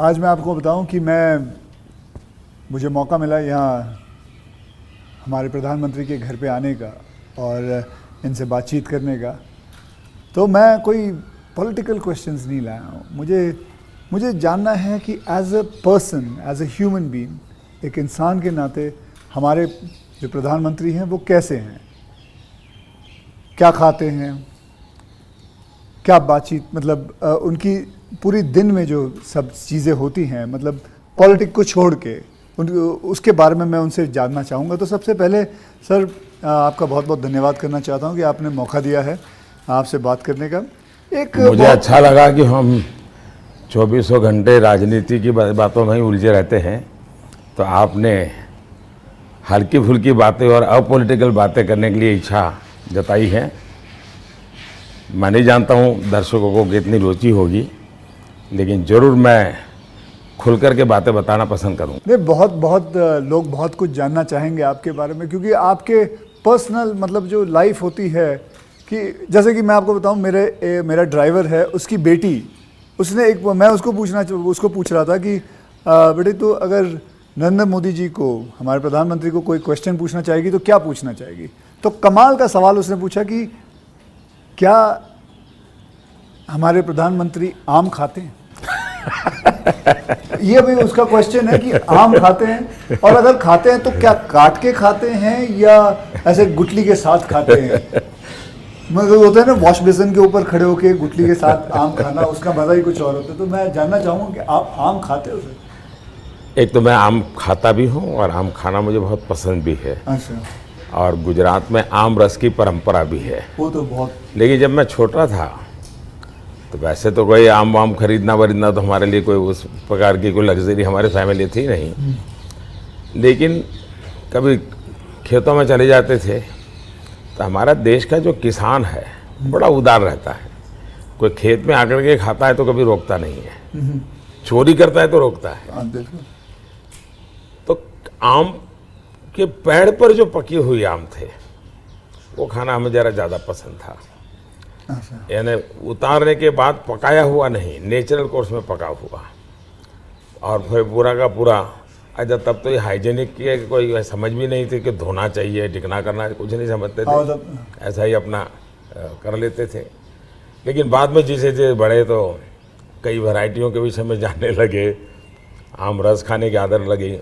आज मैं आपको बताऊं कि मुझे मौका मिला यहाँ हमारे प्रधानमंत्री के घर पे आने का और इनसे बातचीत करने का। तो मैं कोई पॉलिटिकल क्वेश्चंस नहीं लाया हूँ। मुझे जानना है कि as a person, as a human being, एक इंसान के नाते हमारे जो प्रधानमंत्री हैं वो कैसे हैं, क्या खाते हैं, क्या बातचीत, मतलब उनकी पूरी दिन में जो सब चीज़ें होती हैं, मतलब पॉलिटिक्स को छोड़ के उसके बारे में मैं उनसे जानना चाहूँगा। तो सबसे पहले सर आपका बहुत बहुत धन्यवाद करना चाहता हूँ कि आपने मौका दिया है आपसे बात करने का। मुझे अच्छा लगा कि हम 24 घंटे राजनीति की बातों में ही उलझे रहते हैं, तो आपने हल्की फुल्की बातें और अपॉलिटिकल बातें करने के लिए इच्छा जताई है। मैं नहीं जानता हूँ दर्शकों को कितनी रुचि होगी, लेकिन ज़रूर मैं खुल कर के बातें बताना पसंद करूँगा। नहीं, बहुत लोग बहुत कुछ जानना चाहेंगे आपके बारे में, क्योंकि आपके पर्सनल मतलब जो लाइफ होती है, कि जैसे कि मैं आपको बताऊं, मेरा ड्राइवर है, उसकी बेटी, मैं उसको पूछ रहा था कि बेटे तो अगर नरेंद्र मोदी जी को, हमारे प्रधानमंत्री को कोई क्वेश्चन पूछना चाहेगी तो क्या पूछना चाहेगी। तो कमाल का सवाल उसने पूछा कि क्या हमारे प्रधानमंत्री आम खाते हैं। ये भी उसका क्वेश्चन है कि आम खाते हैं, और अगर खाते हैं तो क्या काट के खाते हैं या ऐसे गुटली के साथ खाते हैं। मतलब होता है ना, वॉश बेसिन के ऊपर खड़े होके गुटली के साथ आम खाना, उसका मजा ही कुछ और होता है। तो मैं जानना चाहूँगा कि आप आम खाते हो सर। एक तो मैं आम खाता भी हूँ और आम खाना मुझे बहुत पसंद भी है। अच्छा। और गुजरात में आम रस की परंपरा भी है। वो तो बहुत। लेकिन जब मैं छोटा था तो वैसे तो कोई आम वाम खरीदना वरीदना तो हमारे लिए कोई उस प्रकार की कोई लग्जरी हमारे फैमिली थी नहीं। लेकिन कभी खेतों में चले जाते थे तो हमारा देश का जो किसान है बड़ा उदार रहता है। कोई खेत में आकर के खाता है तो कभी रोकता नहीं है, चोरी करता है तो रोकता है। तो आम के पेड़ पर जो पके हुए आम थे वो खाना हमें ज़रा ज़्यादा पसंद था। यानी उतारने के बाद पकाया हुआ नहीं, नेचुरल कोर्स में पका हुआ, और फिर पूरा का पूरा। अच्छा, तब तो ये हाइजीनिक की कोई समझ भी नहीं थी कि धोना चाहिए, टिकना करना, कुछ नहीं समझते थे, ऐसा ही अपना कर लेते थे। लेकिन बाद में जैसे जैसे बड़े तो कई वैरायटियों के विषय में जानने लगे, आम रस खाने की आदत लगी।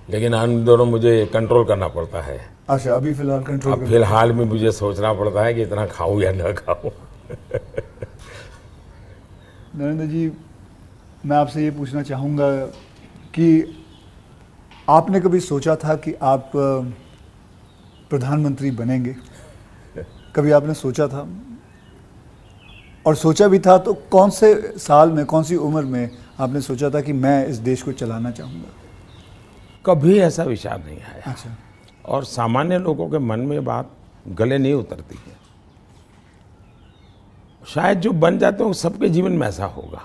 लेकिन इन दोनों मुझे कंट्रोल करना पड़ता है। अच्छा, अभी फिलहाल कंट्रोल। अब फिलहाल में मुझे सोचना पड़ता है कि इतना खाऊं या न खाऊं। नरेंद्र जी, मैं आपसे ये पूछना चाहूँगा कि आपने कभी सोचा था कि आप प्रधानमंत्री बनेंगे? कभी आपने सोचा था? और सोचा भी था तो कौन से साल में, कौन सी उम्र में आपने सोचा था कि मैं इस देश को चलाना चाहूँगा? कभी ऐसा विचार नहीं आया। अच्छा। और सामान्य लोगों के मन में बात गले नहीं उतरती है। शायद जो बन जाते हैं सबके जीवन में ऐसा होगा।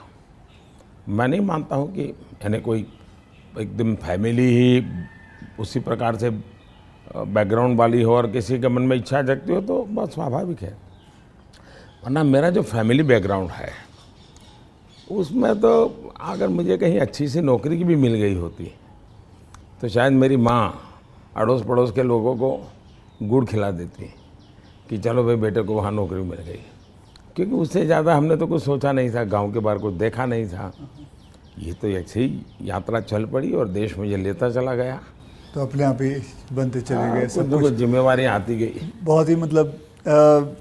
मैं नहीं मानता हूँ कि यानी कोई एकदम फैमिली ही उसी प्रकार से बैकग्राउंड वाली हो और किसी के मन में इच्छा जगती हो तो बहुत स्वाभाविक है। वरना मेरा जो फैमिली बैकग्राउंड है उसमें तो अगर मुझे कहीं अच्छी सी नौकरी की भी मिल गई होती तो शायद मेरी माँ अड़ोस पड़ोस के लोगों को गुड़ खिला देती कि चलो भाई बेटे को वहाँ नौकरी मिल गई। क्योंकि उससे ज़्यादा हमने तो कुछ सोचा नहीं था, गांव के बाहर कुछ देखा नहीं था। ये तो ऐसे ही यात्रा चल पड़ी और देश मुझे लेता चला गया, तो अपने आप ही बनते चले गए। सब कुछ जिम्मेवारी आती गई। बहुत ही मतलब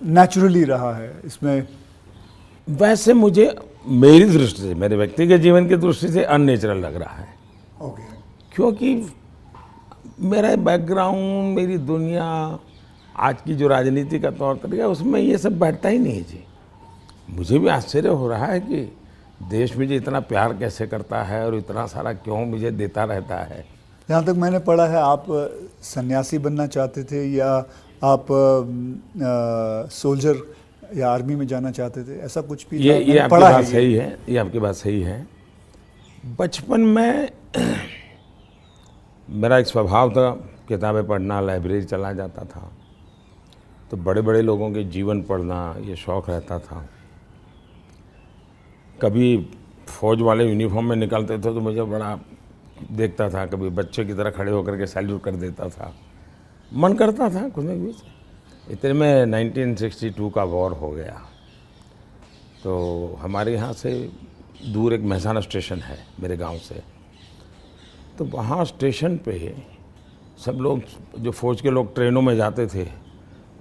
नेचुरली रहा है इसमें। वैसे मुझे मेरी दृष्टि से, मेरे व्यक्तिगत जीवन की दृष्टि से अननेचुरल लग रहा है। ओके। क्योंकि मेरा बैकग्राउंड, मेरी दुनिया, आज की जो राजनीति का तौर तरीका, उसमें ये सब बैठता ही नहीं है जी। मुझे भी आश्चर्य हो रहा है कि देश मुझे इतना प्यार कैसे करता है और इतना सारा क्यों मुझे देता रहता है। जहाँ तक मैंने पढ़ा है आप सन्यासी बनना चाहते थे, या आप सोल्जर या आर्मी में जाना चाहते थे, ऐसा कुछ भी? ये आपकी बात सही है, ये आपकी बात सही है। बचपन में मेरा एक स्वभाव था किताबें पढ़ना, लाइब्रेरी चला जाता था, तो बड़े बड़े लोगों के जीवन पढ़ना ये शौक़ रहता था। कभी फौज वाले यूनिफॉर्म में निकलते थे तो मुझे बड़ा देखता था, कभी बच्चे की तरह खड़े होकर के सैल्यूट कर देता था, मन करता था कुछ न कुछ। इतने में 1962 का वॉर हो गया, तो हमारे यहाँ से दूर एक महसाना स्टेशन है मेरे गांव से, तो वहाँ स्टेशन पे सब लोग, जो फौज के लोग ट्रेनों में जाते थे,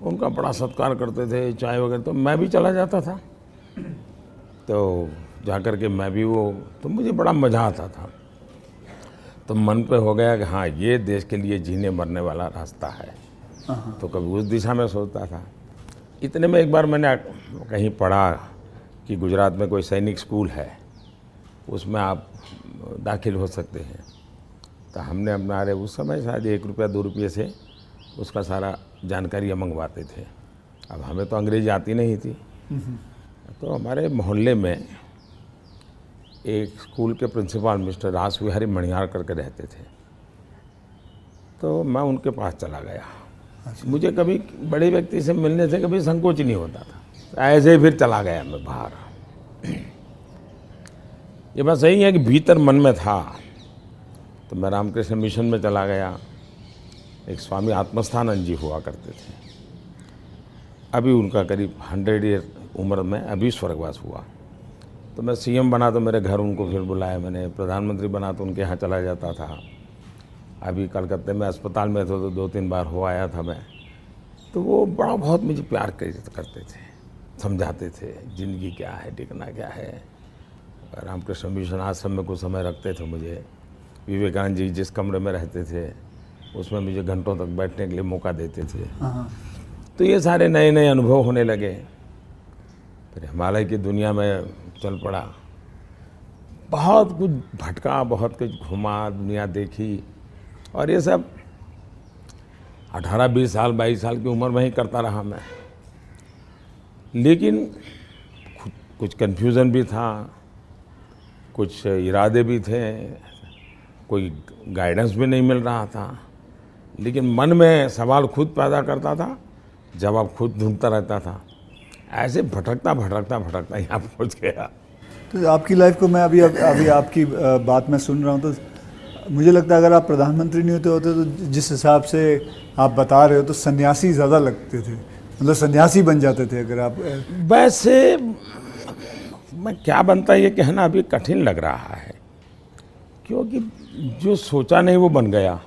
उनका बड़ा सत्कार करते थे, चाय वगैरह, तो मैं भी चला जाता था। तो जा कर के मैं भी तो मुझे बड़ा मज़ा आता था। तो मन पे हो गया कि हाँ, ये देश के लिए जीने मरने वाला रास्ता है। तो कभी उस दिशा में सोचता था। इतने में एक बार मैंने कहीं पढ़ा कि गुजरात में कोई सैनिक स्कूल है, उसमें आप दाखिल हो सकते हैं। तो हमने हमारे उस समय शायद 1 रुपया 2 रुपये से उसका सारा जानकारियाँ मंगवाते थे। अब हमें तो अंग्रेजी आती नहीं थी, तो हमारे मोहल्ले में एक स्कूल के प्रिंसिपल मिस्टर रास विहारी मणियार करके रहते थे, तो मैं उनके पास चला गया। मुझे कभी बड़े व्यक्ति से मिलने से कभी संकोच नहीं होता था, तो ऐसे ही फिर चला गया मैं बाहर। ये बात सही है कि भीतर मन में था, तो मैं रामकृष्ण मिशन में चला गया। एक स्वामी आत्मस्थानंद जी हुआ करते थे, अभी उनका करीब 100 ईयर उम्र में अभी स्वर्गवास हुआ। तो मैं सीएम बना तो मेरे घर उनको फिर बुलाया मैंने, प्रधानमंत्री बना तो उनके यहाँ चला जाता था। अभी कलकत्ते में अस्पताल में थे तो 2-3 बार हो आया था मैं। तो वो बड़ा बहुत मुझे प्यार करते थे, समझाते थे ज़िंदगी क्या है, टिकना क्या है। रामकृष्ण मिशन आश्रम में कुछ समय रखते थे मुझे। विवेकानंद जी जिस कमरे में रहते थे उसमें मुझे घंटों तक बैठने के लिए मौका देते थे। तो ये सारे नए नए अनुभव होने लगे। फिर हिमालय की दुनिया में चल पड़ा, बहुत कुछ भटका, बहुत कुछ घुमा, दुनिया देखी, और ये सब 18-20 साल 22 साल की उम्र में ही करता रहा मैं। लेकिन कुछ कन्फ्यूज़न भी था, कुछ इरादे भी थे, कोई गाइडेंस भी नहीं मिल रहा था, लेकिन मन में सवाल खुद पैदा करता था, जवाब खुद ढूंढता रहता था। ऐसे भटकता भटकता भटकता यहाँ पहुँच गया। तो आपकी लाइफ को मैं अभी आपकी बात में सुन रहा हूँ, तो मुझे लगता है अगर आप प्रधानमंत्री नहीं होते तो जिस हिसाब से आप बता रहे हो तो सन्यासी ज़्यादा लगते थे, मतलब सन्यासी बन जाते थे अगर आप। वैसे मैं क्या बनता ये कहना अभी कठिन लग रहा है, क्योंकि जो सोचा नहीं वो बन गया।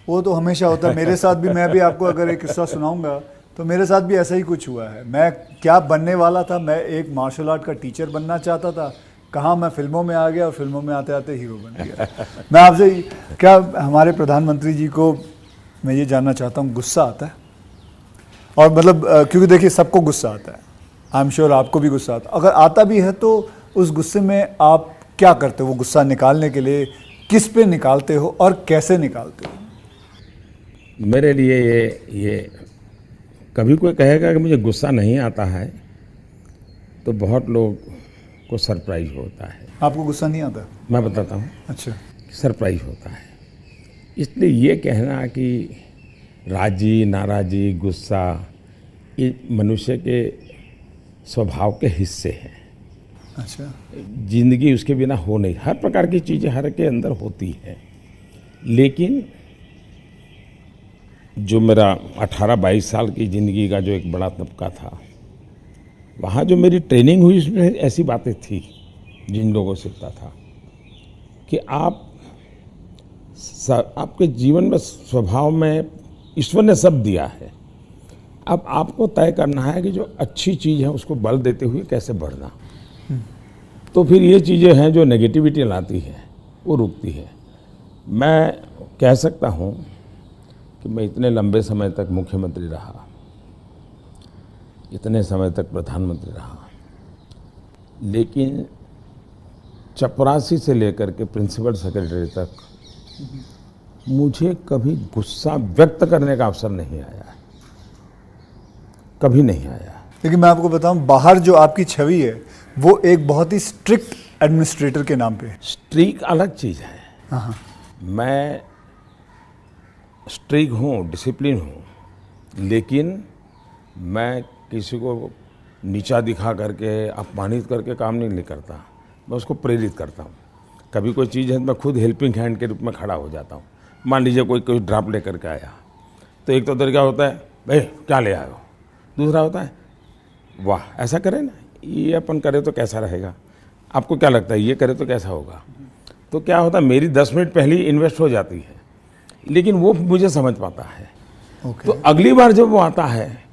वो तो हमेशा होता है, मेरे साथ भी। मैं भी आपको अगर एक किस्सा सुनाऊंगा तो मेरे साथ भी ऐसा ही कुछ हुआ है। मैं क्या बनने वाला था, मैं एक मार्शल आर्ट का टीचर बनना चाहता था, कहाँ मैं फिल्मों में आ गया और फिल्मों में आते आते हीरो बन गया। मैं आपसे क्या, हमारे प्रधानमंत्री जी को मैं ये जानना चाहता हूँ, गुस्सा आता है? और मतलब क्योंकि देखिए सबको गुस्सा आता है, आई एम श्योर आपको भी गुस्सा आता है। अगर आता भी है तो उस गुस्से में आप क्या करते हो? वो गुस्सा निकालने के लिए किस पे निकालते हो और कैसे निकालते हो? मेरे लिए ये कभी कोई कहेगा कि मुझे गुस्सा नहीं आता है तो बहुत लोग को सरप्राइज होता है। आपको गुस्सा नहीं आता? मैं बताता हूँ। अच्छा। सरप्राइज होता है। इसलिए ये कहना कि राजी नाराजी गुस्सा ये मनुष्य के स्वभाव के हिस्से हैं। अच्छा। जिंदगी उसके बिना हो नहीं, हर प्रकार की चीज़ें हर के अंदर होती है। लेकिन जो मेरा 18-22 साल की ज़िंदगी का जो एक बड़ा तबका था, वहाँ जो मेरी ट्रेनिंग हुई उसमें ऐसी बातें थी जिन लोगों से सीखता था कि आपके जीवन में स्वभाव में ईश्वर ने सब दिया है। अब आपको तय करना है कि जो अच्छी चीज़ है उसको बल देते हुए कैसे बढ़ना। तो फिर ये चीज़ें हैं जो नेगेटिविटी लाती है वो रुकती है। मैं कह सकता हूँ कि मैं इतने लंबे समय तक मुख्यमंत्री रहा, इतने समय तक प्रधानमंत्री रहा, लेकिन चपरासी से लेकर के प्रिंसिपल सेक्रेटरी तक मुझे कभी गुस्सा व्यक्त करने का अवसर नहीं आया, कभी नहीं आया। लेकिन मैं आपको बताऊं, बाहर जो आपकी छवि है वो एक बहुत ही स्ट्रिक्ट एडमिनिस्ट्रेटर के नाम पे है। स्ट्रिक्ट अलग चीज़ है। हाँ। मैं स्ट्रिक्ट हूँ, डिसिप्लिन हूँ, लेकिन मैं किसी को नीचा दिखा करके अपमानित करके काम नहीं करता। मैं उसको प्रेरित करता हूँ। कभी कोई चीज़ है तो मैं खुद हेल्पिंग हैंड के रूप में खड़ा हो जाता हूँ। मान लीजिए कोई ड्राफ्ट लेकर के आया, तो एक तो तरीका होता है, भाई क्या ले आए हो। दूसरा होता है, वाह ऐसा करें ना, ये अपन करें तो कैसा रहेगा, आपको क्या लगता है ये करे तो कैसा होगा। तो क्या होता है, मेरी 10 मिनट पहले ही इन्वेस्ट हो जाती है, लेकिन वो मुझे समझ पाता है। ओके। तो अगली बार जब वो आता है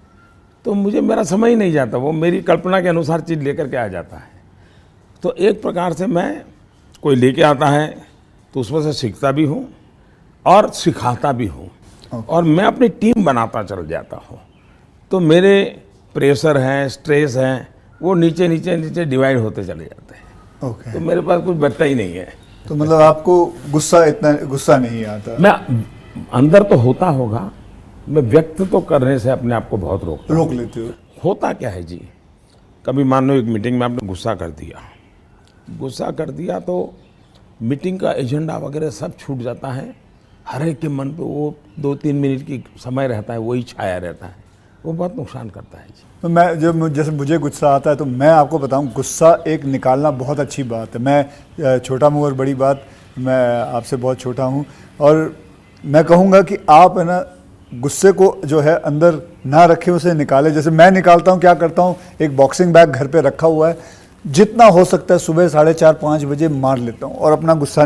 तो मुझे मेरा समय ही नहीं जाता, वो मेरी कल्पना के अनुसार चीज़ लेकर के आ जाता है। तो एक प्रकार से मैं, कोई लेके आता है तो उसमें से सीखता भी हूँ और सिखाता भी हूँ, और मैं अपनी टीम बनाता चल जाता हूँ। तो मेरे प्रेशर हैं, स्ट्रेस हैं, वो नीचे नीचे नीचे डिवाइड होते चले जाते हैं। ओके। तो मेरे पास कुछ बचता ही नहीं है। तो मतलब आपको इतना गुस्सा नहीं आता? मैं अंदर तो होता होगा, मैं व्यक्त तो करने से अपने आप को बहुत रोक लेते हो? होता क्या है जी, कभी मान लो एक मीटिंग में आपने गुस्सा कर दिया तो मीटिंग का एजेंडा वगैरह सब छूट जाता है। हर एक के मन पे वो 2-3 मिनट की समय रहता है, वही छाया रहता है, वो बहुत नुकसान करता है जी। तो मैं जैसे मुझे गुस्सा आता है तो मैं आपको बताऊं, गुस्सा एक निकालना बहुत अच्छी बात है। मैं छोटा मुँह और बड़ी बात, मैं आपसे बहुत छोटा हूं, और मैं कहूँगा कि आप है ना गुस्से को जो है अंदर ना रखें, उसे निकालें। जैसे मैं निकालता हूं, क्या करता हूं, एक बॉक्सिंग बैग घर पे रखा हुआ है, जितना हो सकता है सुबह 4:30-5 बजे मार लेता हूं और अपना गुस्सा